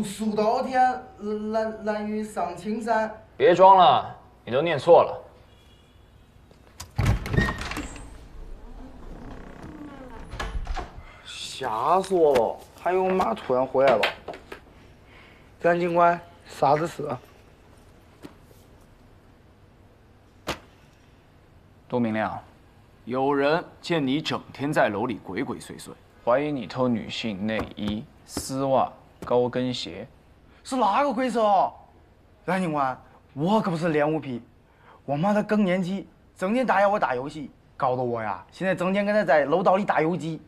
数到天，蓝雨上青山。别装了，你都念错了。瞎说了，还有马突然回来了。张警官，啥子事？杜明亮，有人见你整天在楼里鬼鬼祟祟，怀疑你偷女性内衣、丝袜、高跟鞋。是哪个鬼子哦？张警官，我可不是恋物癖，我妈的更年期，整天打压我打游戏，搞得我呀，现在整天跟他在楼道里打游击。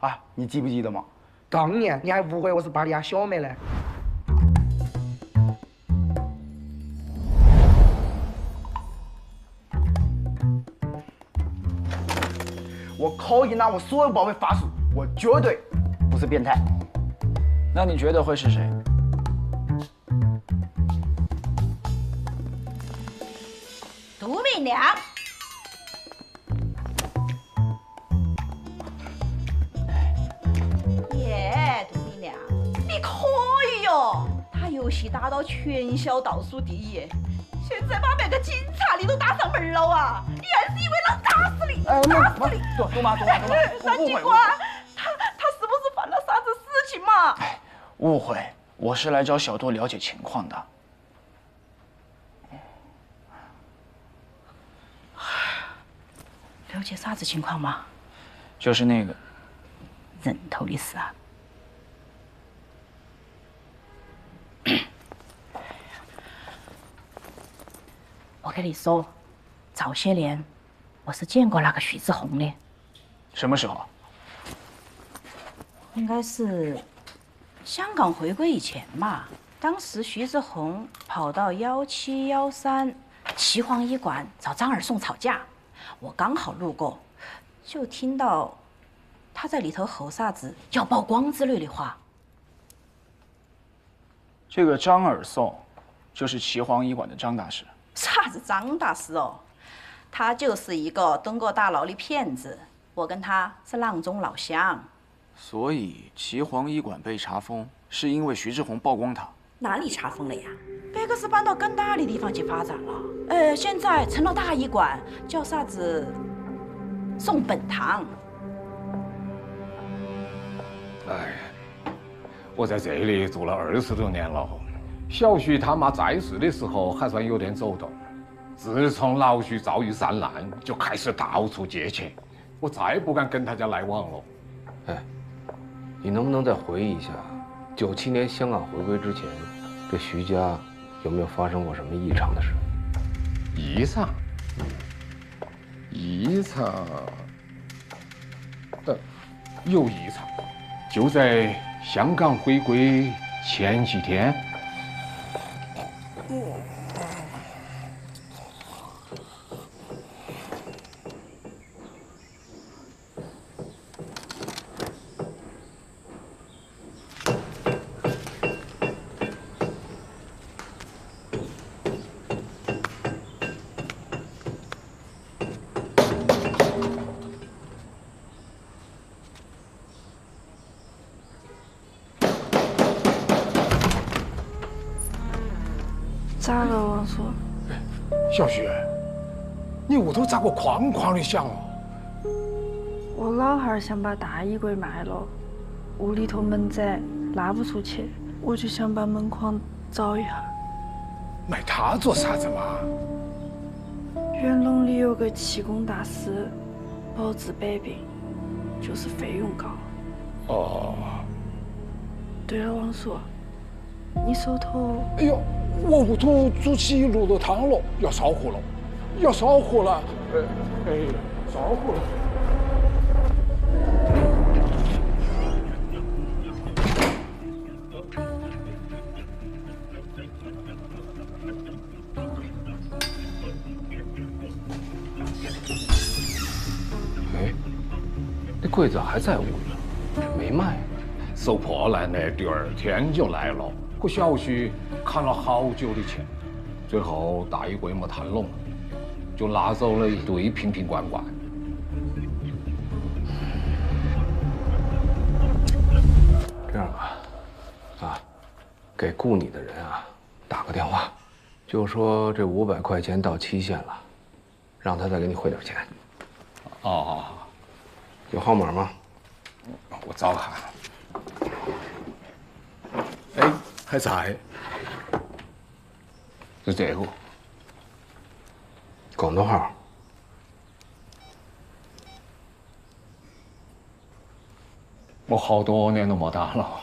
啊，你记不记得吗？当年你还误会我是巴利亚小妹呢。我可以拿我所有宝贝发誓，我绝对不是变态。那你觉得会是谁？杜明亮。耶，杜明亮，你可以哟！他游戏打到全校倒数第一，现在把那个警察你都打上门了啊！你还是以为能打死你？打死你！杜妈，张警官，他是不是犯了啥子事情嘛？哎，误会，我是来找小杜了解情况的。了解啥子情况嘛？就是那个人头的事啊。我跟你说，早些年我是见过那个徐志宏的。什么时候？应该是香港回归以前嘛。当时徐志宏跑到1713岐黄医馆找张尔颂吵架，我刚好路过，就听到他在里头吼啥子要曝光之类的话。这个张尔颂，就是岐黄医馆的张大师。啥子张大师哦？他就是一个蹲过大牢的骗子，我跟他是阆中老乡。所以岐黄医馆被查封，是因为徐志宏曝光他。哪里查封了呀？别个是搬到更大的地方去发展了。现在成了大医馆，叫啥子宋本堂。哎，我在这里住了20多年了。小徐他妈在世的时候还算有点走动，自从老徐遭遇山难，就开始到处借钱，我再不敢跟他家来往了。哎，你能不能再回忆一下，97年香港回归之前，这徐家有没有发生过什么异常的事？异常？异常？有异常，就在香港回归前几天。咋了，王叔？小徐，你屋头咋个哐哐的响哦？我老汉儿想把大衣柜卖了，屋里头门窄，拉不出去，我就想把门框找一下。卖它做啥子嘛？元隆里有个气功大师，保治百病，就是费用高。哦。对了，王叔，你手头……哎呦！我屋头煮起卤肉汤了，要烧火了，要烧火了，烧火了。哎，那柜子还在屋里，没卖。收破烂的第2天就来了。和小徐砍了好久的钱，最后大衣柜没谈拢，就拿走了一堆瓶瓶罐罐。这样吧，啊，给雇你的人啊打个电话，就说这500块钱到期限了，让他再给你汇点钱。哦，有号码吗？我找下。哎，还在。就这个。广东号。我好多年都没打了。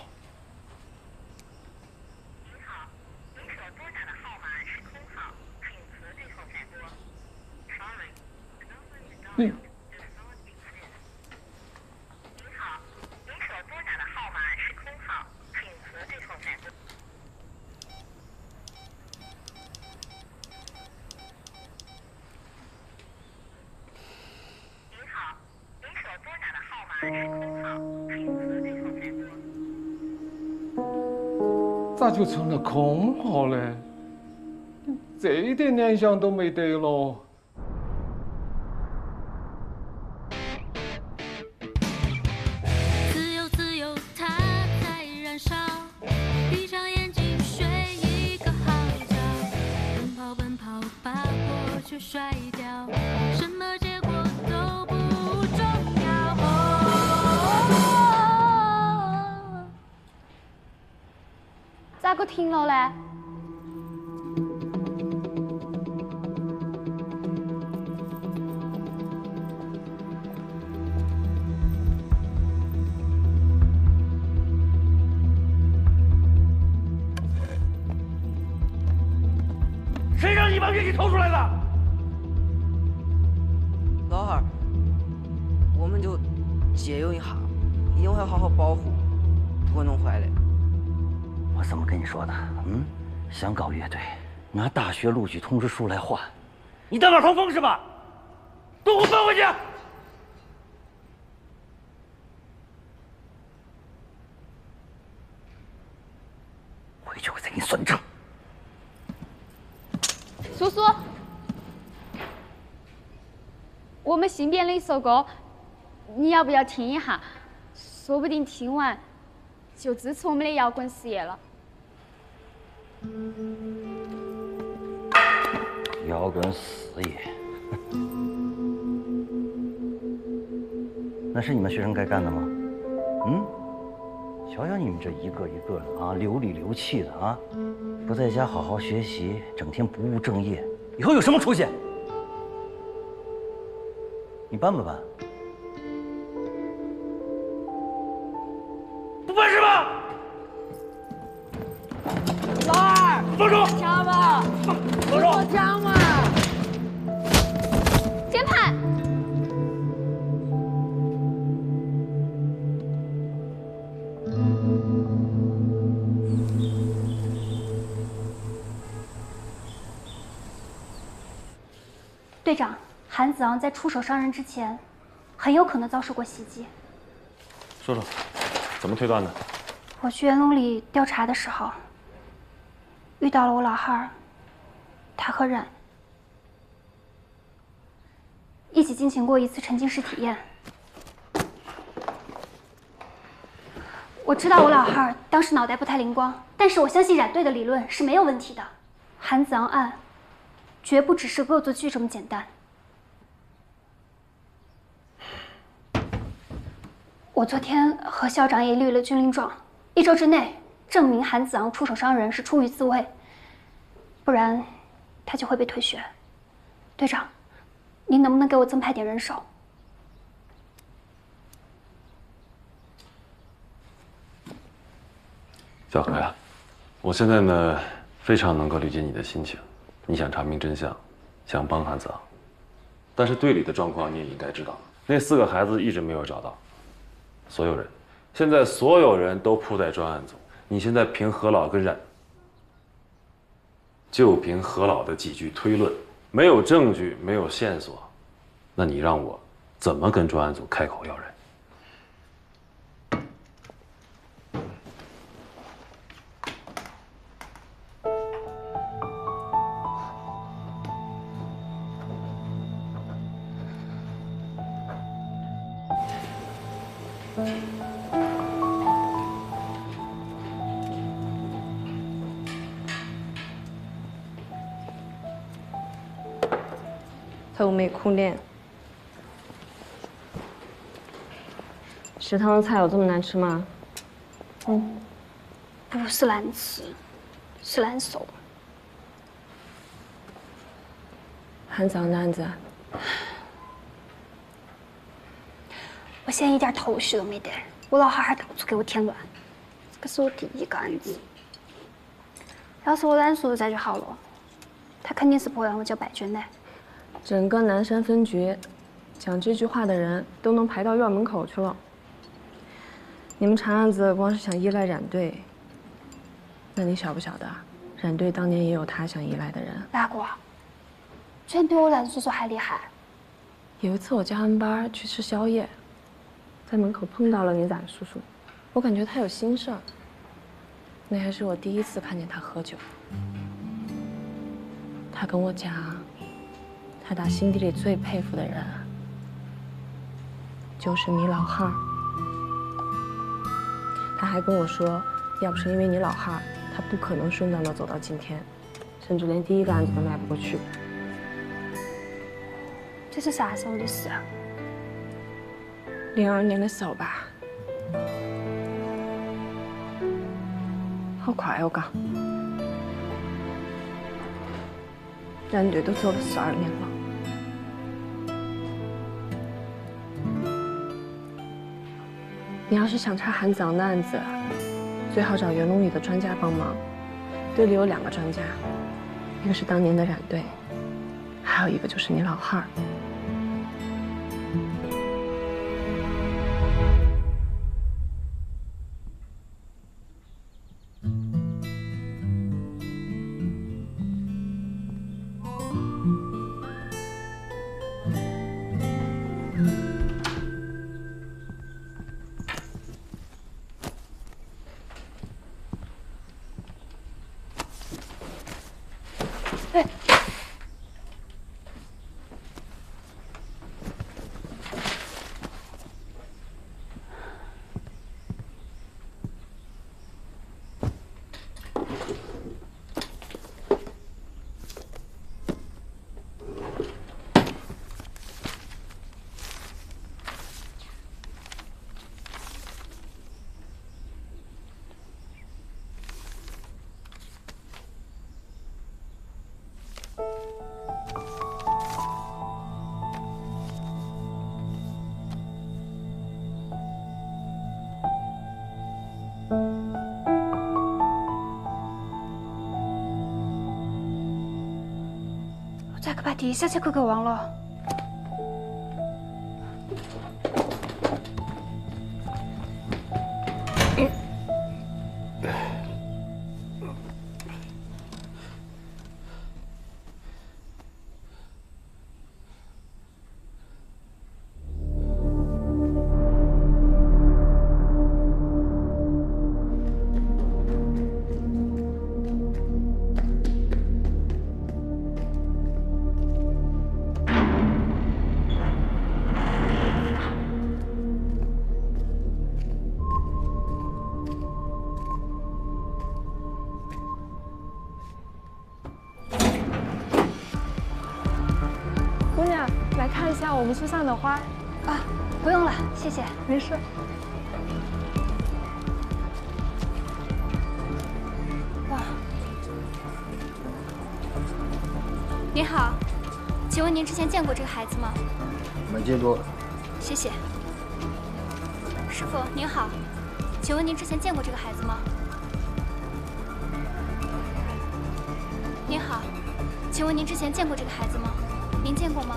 你。咋就成了空号嘞？这一点联想都没得了。自由，自由，它在燃烧。闭上眼睛睡一个好觉，奔跑，奔跑，把过去甩掉，什么结果都不重要。咋个停了嘞？谁让你把乐器偷出来的？老汉儿，我们就借用一下，一定会好好保护，不会弄坏的。我怎么跟你说的？想搞乐队，拿大学录取通知书来换，你当耳旁风是吧？都给我搬回去！回去我再给你算账。叔叔，我们新编了一首歌，你要不要听一下？说不定听完就支持我们的摇滚事业了。摇滚事业，那是你们学生该干的吗？瞧瞧你们这一个一个的啊，流里流气的啊，不在家好好学习，整天不务正业，以后有什么出息？你搬不搬？不搬是吧？老二，放手！枪吧！放手！枪嘛！键盘。队长，韩子昂在出手伤人之前，很有可能遭受过袭击。说说，怎么推断的？我去园龙里调查的时候，遇到了我老汉儿，他和冉一起进行过一次沉浸式体验。我知道我老汉儿当时脑袋不太灵光，但是我相信冉队的理论是没有问题的。韩子昂案绝不只是恶作剧这么简单。我昨天和校长也立了军令状，1周之内证明韩子昂出手伤人是出于自卫，不然他就会被退学。队长，您能不能给我增派点人手？小何呀，我现在呢非常能够理解你的心情，你想查明真相，想帮韩子昂，但是队里的状况你也应该知道，那4个孩子一直没有找到，所有人，现在所有人都扑在专案组，你现在凭何老跟冉，就凭何老的几句推论，没有证据，没有线索，那你让我怎么跟专案组开口要人？愁眉苦脸。食堂的菜有这么难吃吗？不是难吃，是难受。韩子那案子，我现在一点头绪都没得，我老汉儿到处给我添乱，这个是我第一个案子。要是我冉叔在就好了，他肯定是不会让我交白卷的。整个南山分局，讲这句话的人都能排到院门口去了。你们查案子光是想依赖冉队，那你晓不晓得，冉队当年也有他想依赖的人。哪个？居然比我冉叔叔还厉害！有一次我加完班去吃宵夜，在门口碰到了你冉叔叔，我感觉他有心事儿。那还是我第一次看见他喝酒。他跟我讲，他打心底里最佩服的人就是你老汉儿。他还跟我说，要不是因为你老汉儿，他不可能顺当的走到今天，甚至连第一个案子都迈不过去。这是啥时候的事啊？02年的时候吧。好快哦，嘎！冉队都走了12年了。你要是想查韩子昂的案子，最好找袁隆宇的专家帮忙。队里有2个专家，一个是当年的冉队，还有一个就是你老汉儿。咋个把地下车给忘了？看一下我们树上的花啊，不用了，谢谢，没事。哇，您好，请问您之前见过这个孩子吗？没见过。谢谢。师傅您好，请问您之前见过这个孩子吗？您好，请问您之前见过这个孩子吗？您见过吗？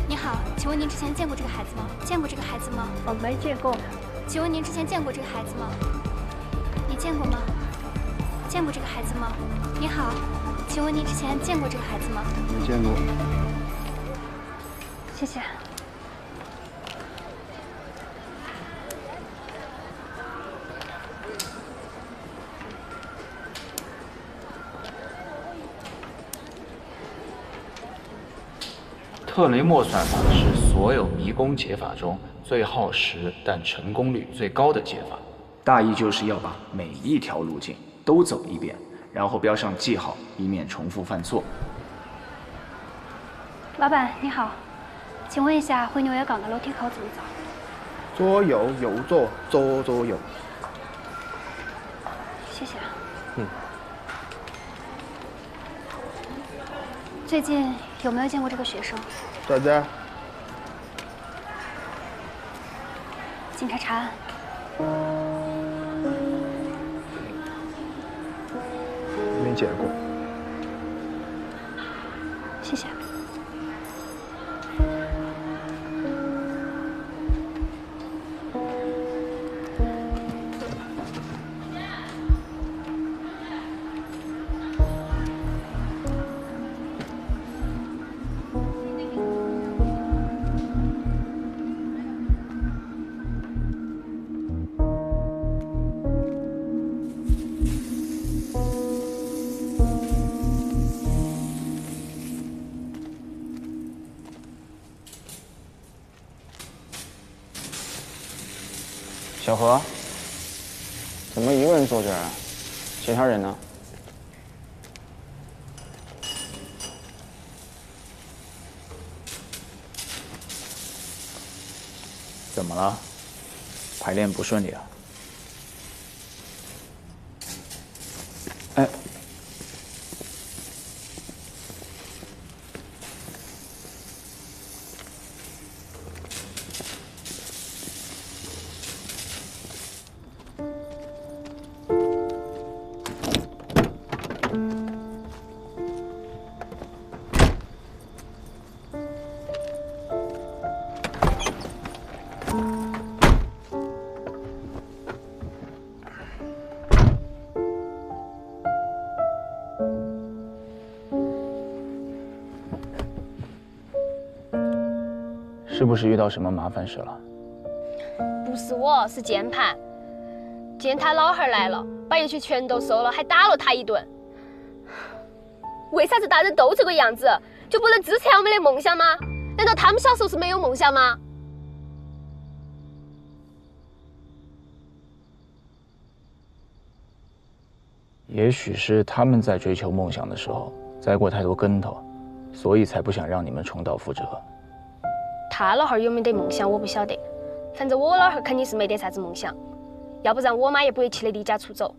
你好，请问您之前见过这个孩子吗？见过这个孩子吗？我没见过。请问您之前见过这个孩子吗？你见过吗？见过这个孩子吗？你好，请问您之前见过这个孩子吗？没见过。谢谢。特雷默算法是所有迷宫解法中最耗时但成功率最高的解法。大意就是要把每一条路径都走一遍，然后标上记号，以免重复犯错。老板你好，请问一下，回纽约港的楼梯口怎么走？左右右左，左左右。谢谢。嗯。最近有没有见过这个学生？咋子？警察查案。没见过。谢谢。小何，怎么一个人坐这儿啊？其他人呢？怎么了？排练不顺利啊？哎，是不是遇到什么麻烦事了？不是我，是键盘。今天他老汉儿来了，把乐曲全都收了，还打了他一顿。为啥子大人都这个样子，就不能支持下我们的梦想吗？难道他们小时候是没有梦想吗？也许是他们在追求梦想的时候栽过太多跟头，所以才不想让你们重蹈覆辙。他老汉儿有没得梦想我不晓得，反正我老汉儿肯定是没得啥子梦想，要不然我妈也不会气得离家出走。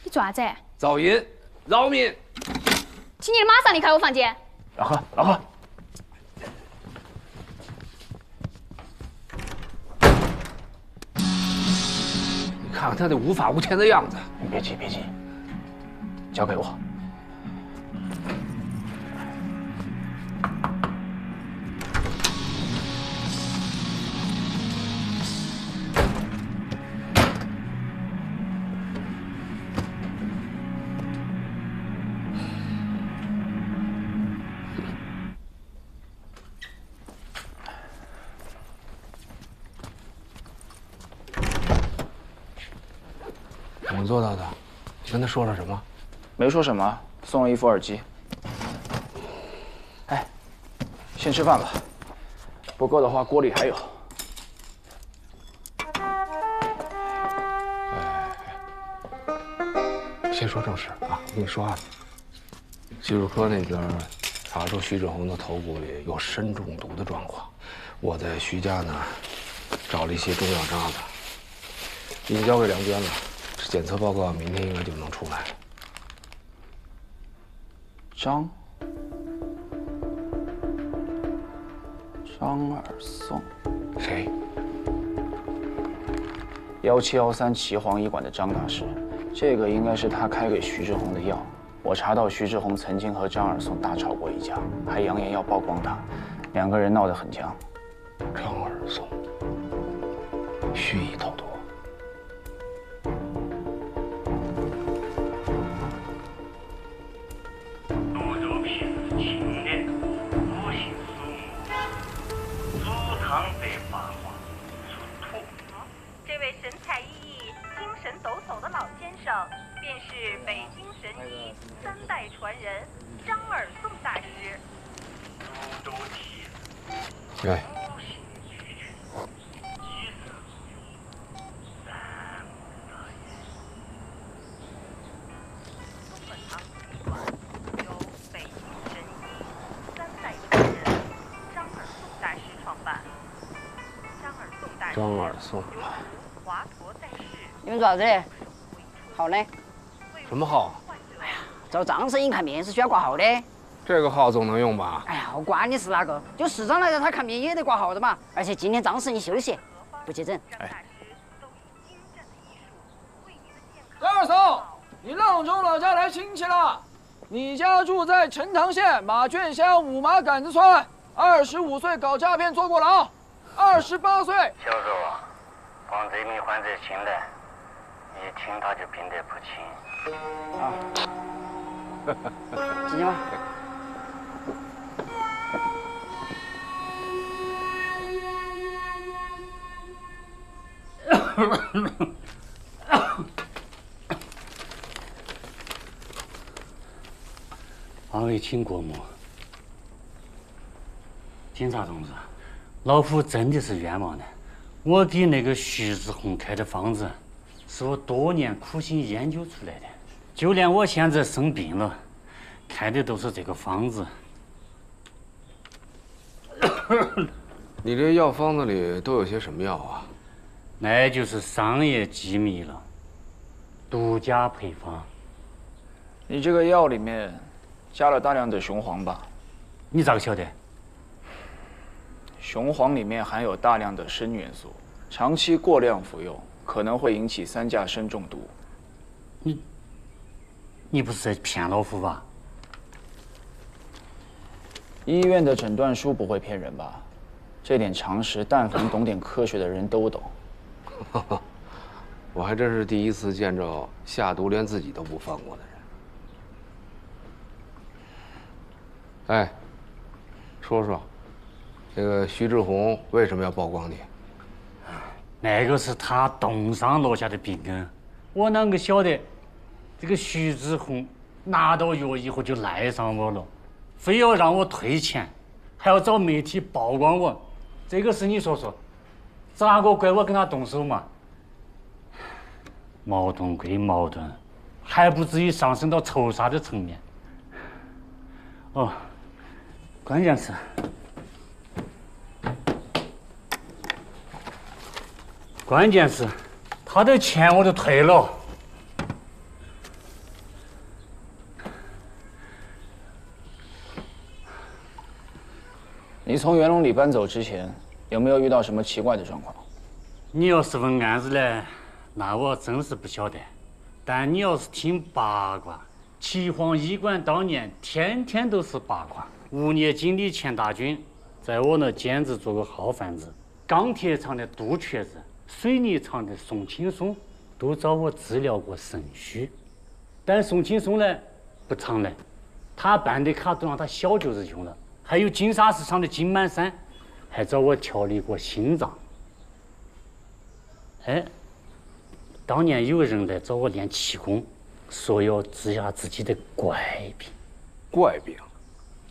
你做啥子？噪音，扰民！请你马上离开我房间。老何，老何，你看看他这无法无天的样子。你别急，别急，交给我。做到的？你跟他说了什么？没说什么，送了一副耳机。哎，先吃饭吧，不够的话锅里还有。先说正事啊！我跟你说啊，技术科那边查出徐志宏的头骨里有砷中毒的状况，我在徐家呢找了一些中药渣子，已经交给梁娟了，这检测报告明天应该就能出来。张尔颂，谁？1713岐黄医馆的张大师，这个应该是他开给徐志宏的药。我查到徐志宏曾经和张尔颂大吵过一架，还扬言要曝光他，两个人闹得很僵。张尔颂蓄意逃脱。这位神采奕奕、精神抖擞的老先生，便是北京神医3代传人张尔颂大师。哎，由北京神医3代传人张尔颂大师创办。张尔颂，你们做啥子的？号呢？什么号？哎呀，找张神医看病是需要挂号的。这个号总能用吧？哎呀，我管你是哪个，就市长来了，他看病也得挂号的嘛。而且今天张神医休息，不接诊。哎，张二嫂，你阆中老家来亲戚了。你家住在陈塘县马圈乡五马杆子村，25岁搞诈骗坐过牢，28岁。小周啊，帮这名患者请来，一听他就病得不轻。啊，进去吧。二位请过目。警察同志，老夫真的是冤枉的。我给那个徐志宏开的方子，是我多年苦心研究出来的。就连我现在生病了，开的都是这个方子。你这药方子里都有些什么药啊？那就是商业机密了，独家配方。你这个药里面加了大量的雄黄吧？你咋个晓得？雄黄里面含有大量的砷元素，长期过量服用可能会引起3价砷中毒。你不是在骗老夫吧？医院的诊断书不会骗人吧？这点常识，但凡懂点科学的人都懂。我还真是第一次见着下毒连自己都不放过的人。哎，说说，这个徐志宏为什么要曝光你？那个是他冻伤落下的病根，我啷个晓得？这个徐志宏拿到药以后就赖上我了，非要让我退钱，还要找媒体曝光我。这个事你说说，咋个怪我跟他动手嘛？矛盾归矛盾，还不至于上升到仇杀的层面。哦，关键是，他的钱我都退了。你从袁龙里搬走之前，有没有遇到什么奇怪的状况？你要是问案子呢，那我真是不晓得。但你要是听八卦，岐黄医馆当年天天都是八卦。物业经理钱大军在我那兼职做个号贩子，钢铁厂的杜瘸子，水泥厂的宋青松都找我治疗过肾虚。但宋青松呢不常来，他办的卡都让他小舅子用了。还有金沙市场的金满山，还找我调理过心脏。哎，当年有人来找我练气功，说要治下自己的怪病。怪病？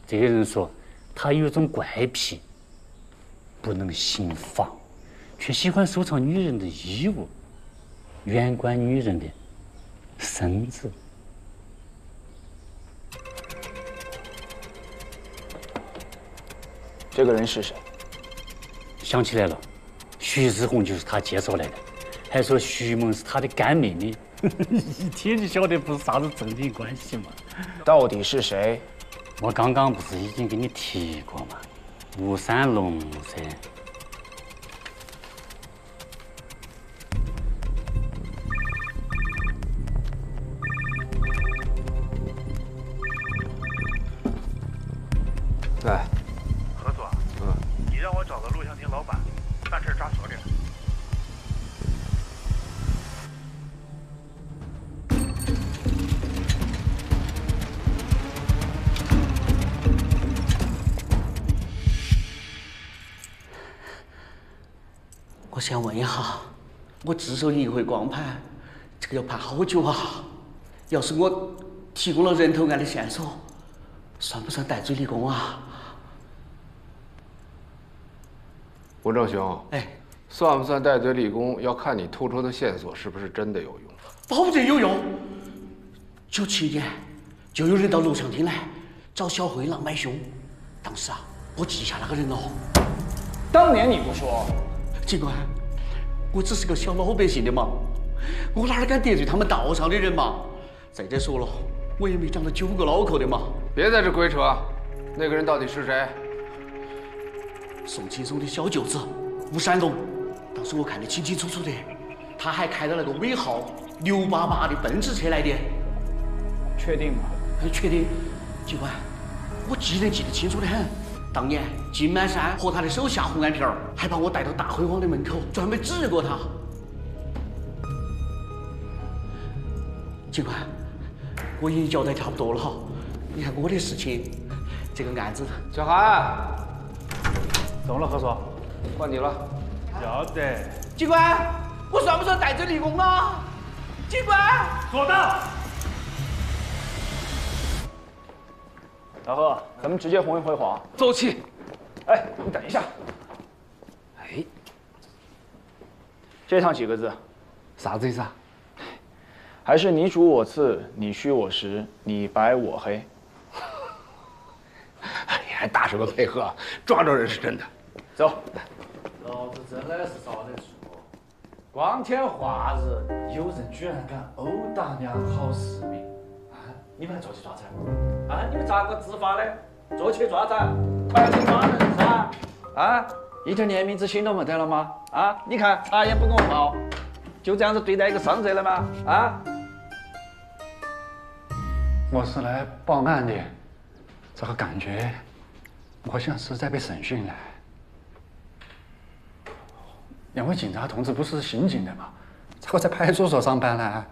这个人说他有种怪癖，不能行房，却喜欢收藏女人的衣物，远观女人的身子。这个人是谁？想起来了，徐志宏就是他介绍来的，还说徐萌是他的干妹妹，一听就晓得不是啥子正经关系嘛。到底是谁？我刚刚不是已经跟你提过吗？吴三龙噻。来。何总，你让我找个录像厅老板，办事扎手点。我想问一下，我只收你一回光盘，这个要判好久啊？要是我提供了人头案的线索，算不算戴罪立功啊？吴正雄，哎，算不算戴罪立功，要看你突出的线索是不是真的有用。保证有用。97年就有人到录像厅来找小灰狼买凶，当时啊，我记下那个人了。当年你不说，警官，我只是个小老百姓的嘛，我哪敢得罪他们道上的人嘛？再者说了，我也没长到9个脑壳的嘛。别在这鬼扯，那个人到底是谁？宋青松的小舅子吴山龙，当时我看得清清楚楚的，他还开着那个尾号688的奔驰车来的。确定吗？确定，警官，我记得清楚得很。当年金满山和他的手下红眼皮儿还把我带到大辉煌的门口，专门指过他。警官，我已经交代差不多了哈，你看我的事情，这个案子。小韩，懂了，何所，换你了。要得。警官，我算不算戴罪立功了？警官，说到。老何，咱们直接红一回黄。走起。哎，你等一下。哎，这趟几个字？啥子意思啊？还是你主我次，你虚我实，你白我黑。哎呀，大手的配合，抓着人是真的。走。老子真的是遭得住。光天化日，有人居然敢殴打良好市民！啊，你们来坐起抓噻！啊，你们咋个执法的？坐起抓噻！快去抓人噻！啊，一点怜悯之心都没得了吗？啊，你看察言不公报，就这样子对待一个伤者的吗？啊！我是来报案的，这个感觉，我像是在被审讯嘞。两位警察同志不是刑警的吗？咋会在派出所上班呢？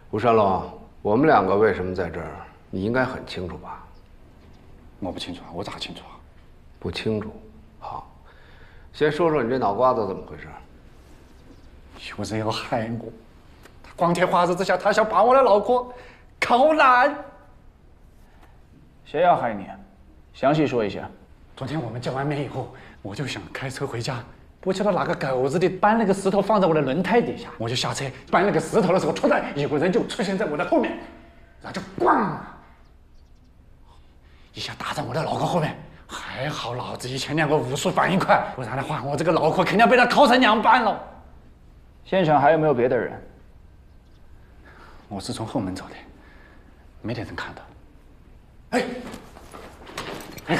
吴山龙，我们两个为什么在这儿？你应该很清楚吧？我不清楚啊，我咋清楚啊？不清楚。好，先说说你这脑瓜子怎么回事？有人要害我，他光天化日之下，他想把我的脑壳烤烂。谁要害你？详细说一下。昨天我们见完面以后，我就想开车回家。不晓得哪个狗日的搬了个石头放在我的轮胎底下，我就下车搬那个石头的时候，突然有个人就出现在我的后面，然后就咣一下打在我的脑壳后面。还好老子以前练过武术，反应快，不然的话我这个脑壳肯定要被他烤成2半了。现场还有没有别的人？我是从后门走的，没得人看到。哎，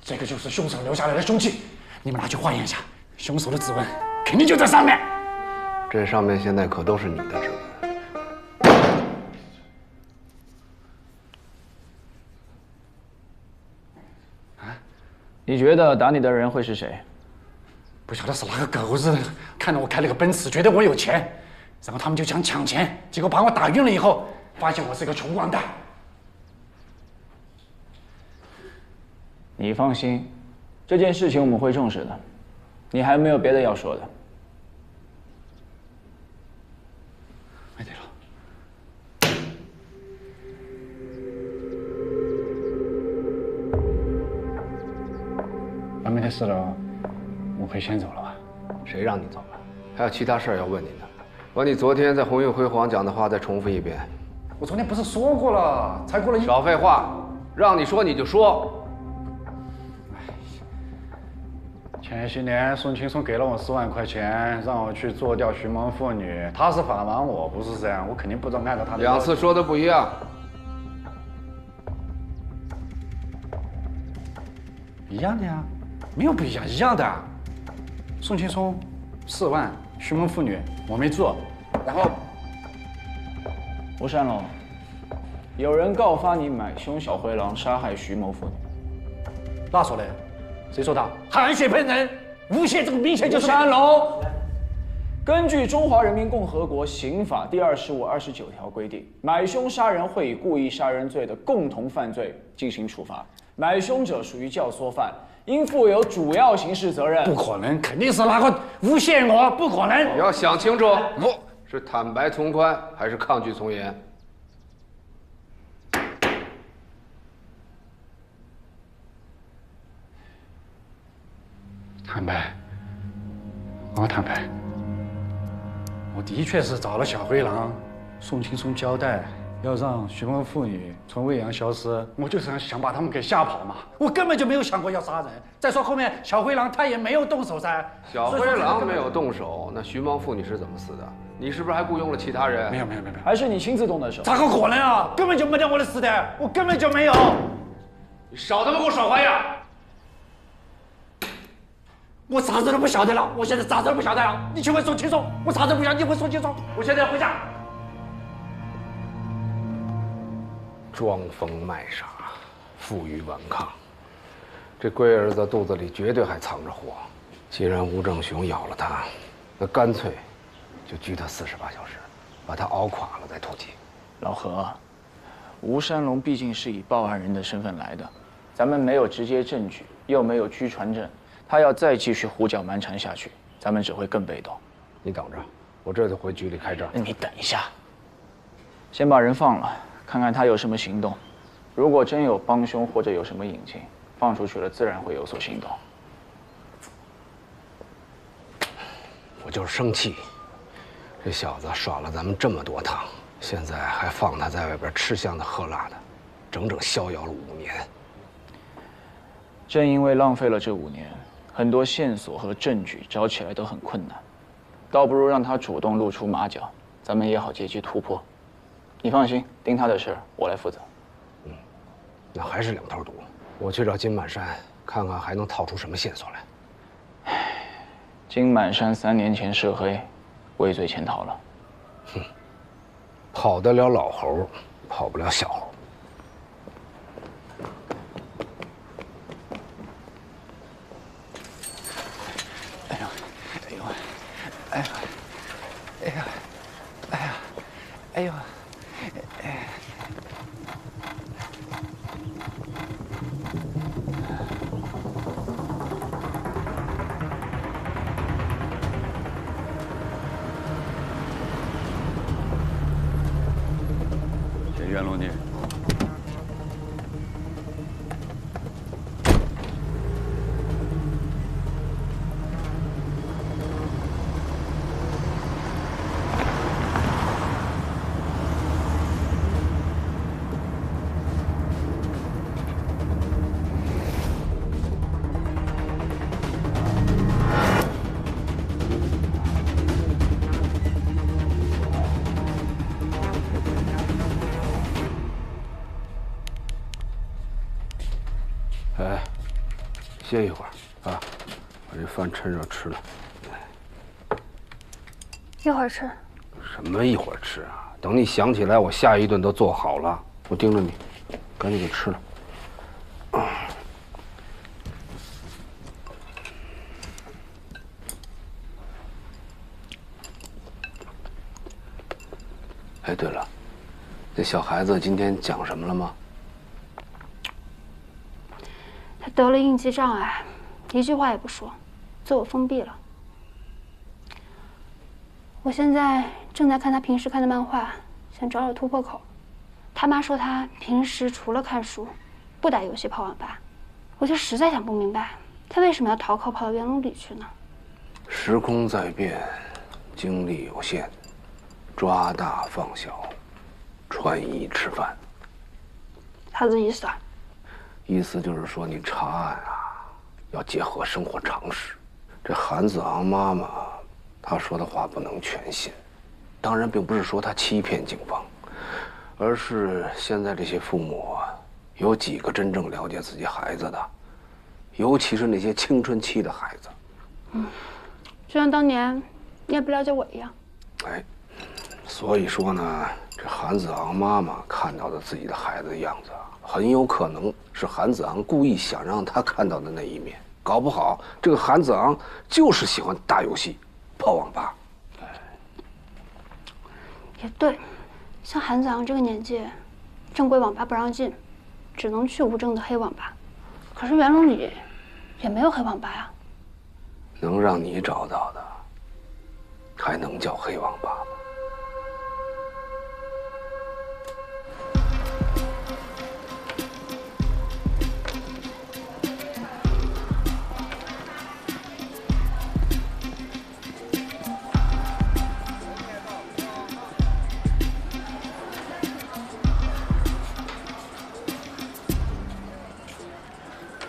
这个就是凶手留下来的凶器，你们拿去化验一下。凶手的指纹肯定就在上面。这上面现在可都是你的指纹。你觉得打你的人会是谁？不晓得是哪个狗日的，看到我开了个奔驰，觉得我有钱，然后他们就想抢钱，结果把我打晕了以后，发现我是个穷光蛋。你放心，这件事情我们会重视的。你还有没有别的要说的？的事了，我可以先走了吧？谁让你走了？还有其他事儿要问你呢。把你昨天在红运辉煌讲的话再重复一遍。我昨天不是说过了？才过了少废话，让你说你就说。前些年宋青松给了我10万块钱，让我去做掉徐萌妇女，他是反瞒我，不是这样，我肯定不能按照他的。2次说的不一样。一样的呀，没有不一样，一样的。宋青松4万，徐萌妇女我没做，然后吴山龙，有人告发你买凶小灰狼杀害徐某妇女，那说的？谁说的？含血喷人，诬陷，这个明显就是。吴山龙，根据《中华人民共和国刑法》第25、29条规定，买凶杀人会以故意杀人罪的共同犯罪进行处罚。买凶者属于教唆犯，应负有主要刑事责任。不可能，肯定是那个诬陷我，不可能。你要想清楚，我是坦白从宽还是抗拒从严？坦白，我坦白，我的确是找了小灰狼，宋青松交代要让徐萌妇女从未阳消失，我就是想把他们给吓跑嘛，我根本就没有想过要杀人。再说后面小灰狼他也没有动手噻，小灰狼没有动手，那徐萌妇女是怎么死的？你是不是还雇佣了其他人？没有，还是你亲自动的手？咋个可能啊？根本就没得我的事的，我根本就没有。你少他妈给我耍花样！我啥子都不晓得了，我现在啥子都不晓得了。你去问宋青松，我啥子不晓得，你问宋青松。我现在要回家。装疯卖傻，负隅顽抗，这龟儿子肚子里绝对还藏着祸。既然吴正雄咬了他，那干脆就拘他48小时，把他熬垮了再突击。老何，吴山龙毕竟是以报案人的身份来的，咱们没有直接证据，又没有拘传证。他要再继续胡搅蛮缠下去，咱们只会更被动。你等着，我这就回局里开证。你等一下，先把人放了，看看他有什么行动。如果真有帮凶或者有什么隐情，放出去了自然会有所行动。我就是生气，这小子耍了咱们这么多趟，现在还放他在外边吃香的喝辣的，整整逍遥了5年。正因为浪费了这5年。很多线索和证据找起来都很困难，倒不如让他主动露出马脚，咱们也好借机突破。你放心，盯他的事我来负责。那还是2头堵。我去找金满山，看看还能套出什么线索来。金满山3年前涉黑，畏罪潜逃了。哼，跑得了老猴，跑不了小猴。哎呦，先原谅你。哎，歇一会儿啊，把这饭趁热吃了。一会儿吃。什么一会儿吃啊？等你想起来，我下一顿都做好了，我盯着你，赶紧给吃了。哎，对了，这小孩子今天讲什么了吗？他得了应激障碍，一句话也不说，自我封闭了。我现在正在看他平时看的漫画，想找找突破口。他妈说他平时除了看书，不打游戏泡网吧，我就实在想不明白，他为什么要逃课跑到园路里去呢？时空在变，精力有限，抓大放小，穿衣吃饭。啥子意思啊？意思就是说，你查案啊，要结合生活常识。这韩子昂妈妈，她说的话不能全信。当然，并不是说她欺骗警方，而是现在这些父母啊，有几个真正了解自己孩子的，尤其是那些青春期的孩子。就像当年你也不了解我一样。哎，所以说呢，这韩子昂妈妈看到的自己的孩子的样子，很有可能是韩子昂故意想让他看到的那一面。搞不好，这个韩子昂就是喜欢打游戏、泡网吧。也对，像韩子昂这个年纪，正规网吧不让进，只能去无证的黑网吧。可是园路里也没有黑网吧呀。能让你找到的，还能叫黑网吧吗？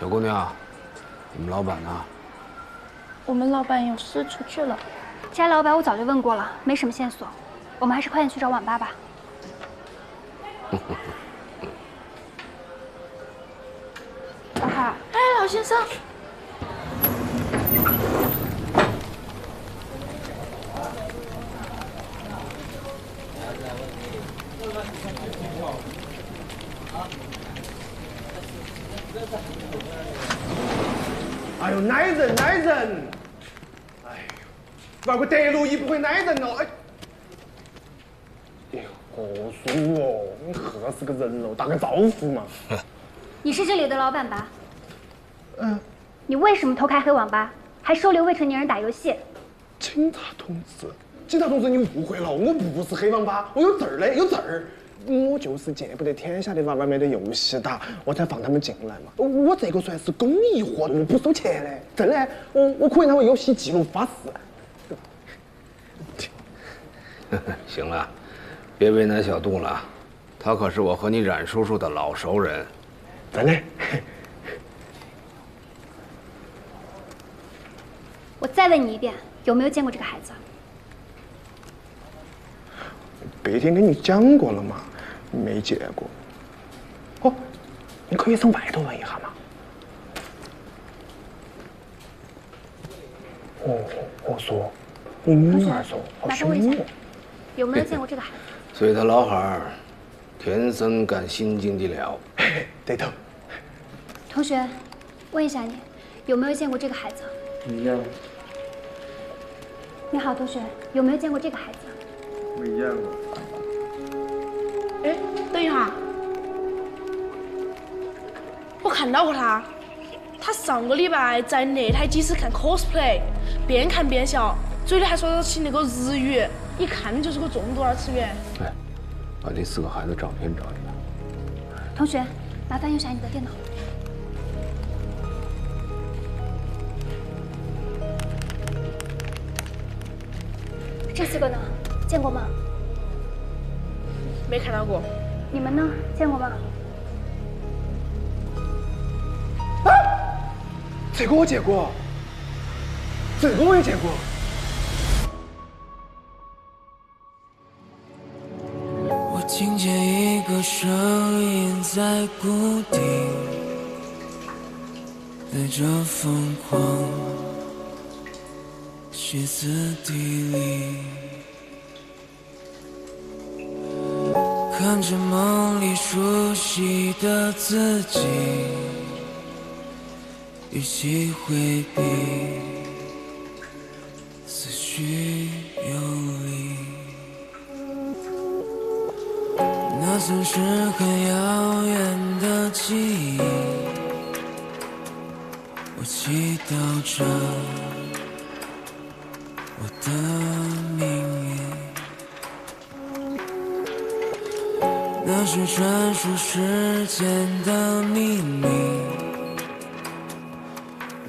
小姑娘，你们老板呢？我们老板有事出去了。家老板我早就问过了，没什么线索。我们还是快点去找网吧吧。老汉，哎，老先生。哎呦，耐人耐人！哎呦，玩个德鲁伊不会耐人哦！哎，哎呦，何叔哦，你吓死个人了，打个招呼嘛！你是这里的老板吧？嗯。你为什么偷开黑网吧，还收留未成年人打游戏？警察同志，你误会了，我不是黑网吧，我有证儿的，有证儿。我就是见不得天下的娃娃没得游戏打，我才放他们进来嘛。我这个算是公益活动，不收钱的，真的。我可以拿我游戏记录发誓。行了，别为难小杜了，他可是我和你冉叔叔的老熟人。真的。我再问你一遍，有没有见过这个孩子？白天跟你讲过了嘛，没见过。哦，你可以上外头问一下嘛。我说，我女儿说，麻烦问一下，有没有见过这个孩子？所以他老汉儿天生干心经的了。对头。同学，问一下你，有没有见过这个孩子？没见过。你好，同学，有没有见过这个孩子？没见过。哎，等一下，我看到过他，他上个礼拜在那台机室看 cosplay， 边看边笑，嘴里还说得起那个日语，一看就是个重度二次元。哎，把这4个孩子照片找一找。同学，麻烦用下你的电脑。这4个呢？见过吗？没看到过。你们呢？见过吗？啊！这个我见过，这个我也见过。我听见一个声音在不停带着疯狂歇斯底里，看着梦里熟悉的自己，与其回避，思绪游离。那曾是很遥远的记忆，我祈祷着我的命运。那是专属时间的秘密，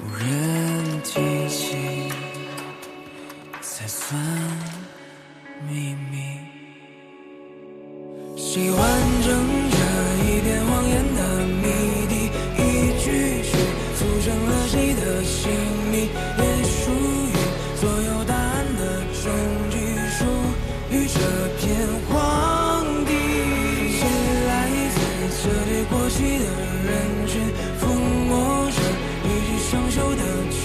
无人算秘密。喜欢整着一片谎言的谜底，一句句组成了谁的心里，也属于所有答案的终局，属于这片荒地。谁来自这对过期的人群，抚摸着一具生锈的躯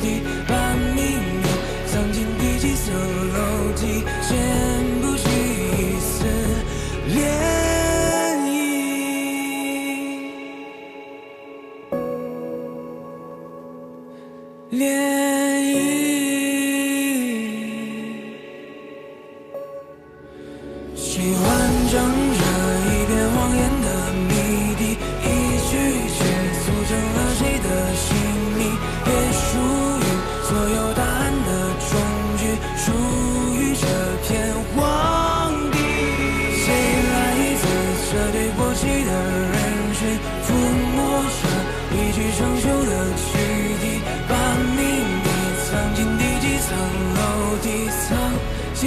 体，把命运藏进第几层楼梯，掀不起一丝涟漪。喜欢整着一片谎言的谜底，一句句组成了谁的心里，也属于所有答案的终局，属于这片荒地。谁来自这对过期的人群，抚摸着一具生锈的躯体，把秘密藏进第几层楼梯，藏进